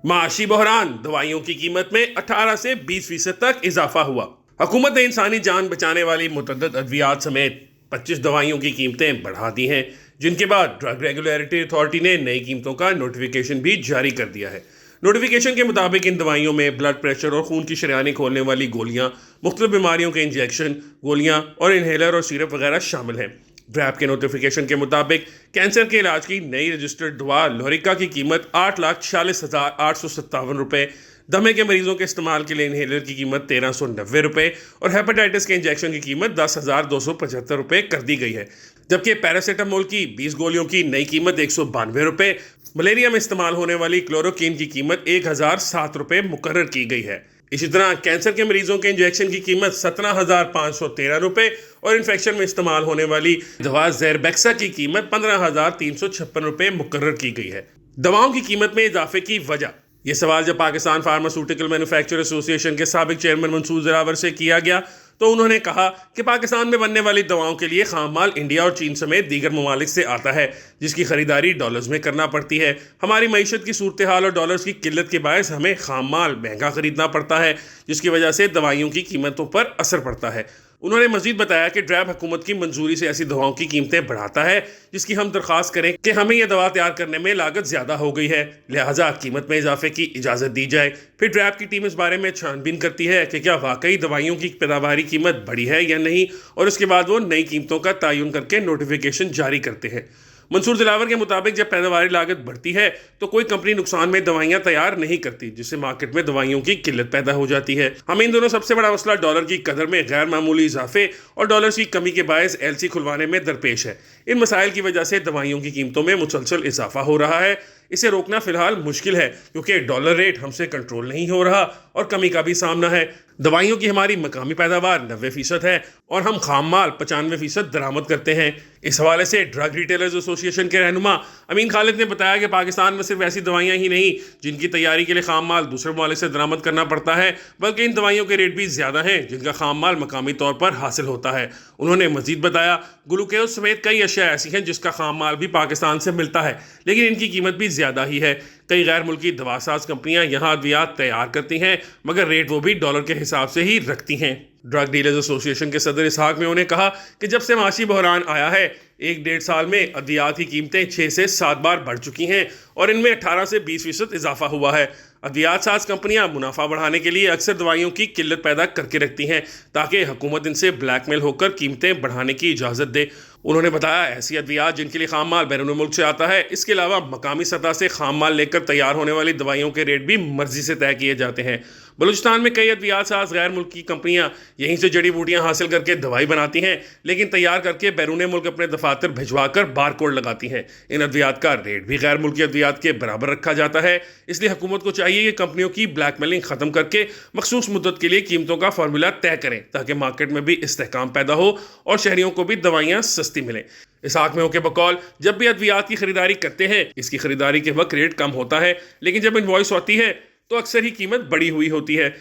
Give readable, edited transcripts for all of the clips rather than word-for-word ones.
माशी बहरान, दवाइयों की कीमत में 18 से 20% तक इजाफा हुआ। हुकूमत ने इंसानी जान बचाने वाली मुतअद्दिद अद्वियात समेत 25 दवाइयों की कीमतें बढ़ा दी हैं, जिनके बाद ड्रग रेगुलेटरी अथॉरिटी ने नई कीमतों का नोटिफिकेशन भी जारी कर दिया है। नोटिफिकेशन के मुताबिक इन दवाइयों में ब्लड प्रेशर और खून की शरेयानी खोलने वाली गोलियां, मुख्तलिफ बीमारियों के इंजेक्शन, गोलियां और इनहेलर और सिरप वगैरह शामिल हैं। ड्रैप के नोटिफिकेशन के मुताबिक कैंसर के इलाज की नई रजिस्टर्ड दवा लोरिका की कीमत 8,46,857 रुपये, दमे के मरीजों के इस्तेमाल के लिए इनहेलर की कीमत 1,390 रुपये और हेपेटाइटिस के इंजेक्शन की कीमत 10,275 रुपये कर दी गई है। जबकि पैरासीटामोल की 20 गोलियों की नई कीमत 192 रुपये, मलेरिया में इस्तेमाल होने वाली क्लोरोक्वीन की कीमत 1,007 रुपये मुकर्रर की गई है। इसी तरह कैंसर के मरीजों के इंजेक्शन की कीमत 17,513 रुपये और इन्फेक्शन में इस्तेमाल होने वाली दवा ज़ेरबैक्सा की कीमत 15,356 रुपये मुकर्रर की गई है। दवाओं की कीमत में इजाफे की वजह, ये सवाल जब पाकिस्तान फार्मास्यूटिकल मैन्युफैक्चरर एसोसिएशन के साबिक चेयरमैन मंसूर दिलावर से किया गया तो उन्होंने कहा कि पाकिस्तान में बनने वाली दवाओं के लिए खाम माल इंडिया और चीन समेत दीगर ममालिक से आता है, जिसकी खरीदारी डॉलर्स में करना पड़ती है। हमारी मईशत की सूरत हाल और डॉलर्स की किल्लत के बायस हमें खाम माल महंगा खरीदना पड़ता है, जिसकी वजह से दवाइयों की कीमतों पर असर पड़ता है। उन्होंने मजीद बताया कि ड्रैब हुकूमत की मंजूरी से ऐसी दवाओं की कीमतें बढ़ाता है जिसकी हम दरख्वास्त करें कि हमें यह दवा तैयार करने में लागत ज़्यादा हो गई है, लिहाजा कीमत में इजाफे की इजाज़त दी जाए। फिर ड्रैब की टीम इस बारे में छानबीन करती है कि क्या वाकई दवाइयों की पैदावारी कीमत बढ़ी है या नहीं, और उसके बाद वो नई कीमतों का तयन करके नोटिफिकेशन जारी करते हैं। मंसूर दिलावर के मुताबिक जब पैदावारी लागत बढ़ती है तो कोई कंपनी नुकसान में दवाइयां तैयार नहीं करती, जिससे मार्केट में दवाइयों की किल्लत पैदा हो जाती है। हमें इन दोनों सबसे बड़ा मसला डॉलर की कदर में गैर मामूली इजाफे और डॉलर की कमी के बायस एलसी खुलवाने में दरपेश है। इन मसाइल की वजह से दवाइयों की कीमतों में मुसलसल इजाफा हो रहा है। इसे रोकना फिलहाल मुश्किल है क्योंकि डॉलर रेट हमसे कंट्रोल नहीं हो रहा और कमी का भी सामना है। दवाइयों की हमारी मकामी पैदावार 90% है और हम खाम माल 95% दरामद करते हैं। इस हवाले से ड्रग रिटेलर्स एसोसिएशन के रहनुमा अमीन खालिद ने बताया कि पाकिस्तान में सिर्फ ऐसी दवाइयां ही नहीं जिनकी तैयारी के लिए खाम माल दूसरे ममालिक से दरामद करना पड़ता है, बल्कि इन दवाइयों के रेट भी ज़्यादा हैं जिनका खाम माल मकामी तौर पर हासिल होता है। उन्होंने मजीद बताया ग्लूकोज समेत कई अशिया ऐसी हैं जिसका खाम माल भी पाकिस्तान से मिलता है, लेकिन इनकी कीमत भी ज़्यादा ही है। कई गैर मुल्की दवासाज कंपनियां यहाँ अद्वियात तैयार करती हैं, मगर रेट वो भी डॉलर के हिसाब से ही रखती हैं। ड्रग डीलर्स एसोसिएशन के सदर इसहाक में उन्हें कहा कि जब से माशी बहरान आया है 1-1.5 साल में अद्वियात की कीमतें 6 से 7 बार बढ़ चुकी हैं और इनमें 18 से 20% इजाफा हुआ है। अद्वियात साज कंपनियां मुनाफा बढ़ाने के लिए अक्सर दवाइयों की किल्लत पैदा करके रखती हैं ताकि हुकूमत इनसे ब्लैकमेल होकर कीमतें बढ़ाने की इजाज़त दे। उन्होंने बताया ऐसी अद्वियात जिनके लिए खाम माल बैरून मुल्क से आता है, इसके अलावा मकामी सतह से खाम माल लेकर तैयार होने वाली दवाइयों के रेट भी मर्जी से तय किए जाते हैं। बलूचिस्तान में कई अद्वियात साज गैर मुल्की कंपनियां यहीं से जड़ी बूटियां हासिल करके दवाई बनाती हैं, लेकिन तैयार करके बैरून मुल्क अपने दफातर भिजवा कर बार कोड लगाती हैं। इन अद्वियात का रेट भी गैर मुल्की अद्वियात के बराबर रखा जाता है। इसलिए हुकूमत को चाहिए कि कंपनियों की ब्लैकमेलिंग खत्म करके मखसूस मुद्दत के लिए कीमतों का फार्मूला तय करें ताकि मार्केट में भी इस्तेहकाम पैदा हो और शहरियों को भी दवाइयाँ सस्ती मिलें। इसहाक में के बकौल जब भी अद्वियात की खरीदारी करते हैं इसकी खरीदारी के वक्त रेट कम होता है, लेकिन जब इनवॉइस आती है तो अक्सर ही कीमत बढ़ी हुई होती है।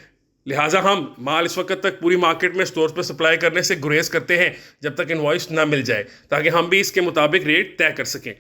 लिहाजा हम माल इस वक्त तक पूरी मार्केट में स्टोर पर सप्लाई करने से गुरेज करते हैं जब तक इनवॉइस ना मिल जाए, ताकि हम भी इसके मुताबिक रेट तय कर सकें।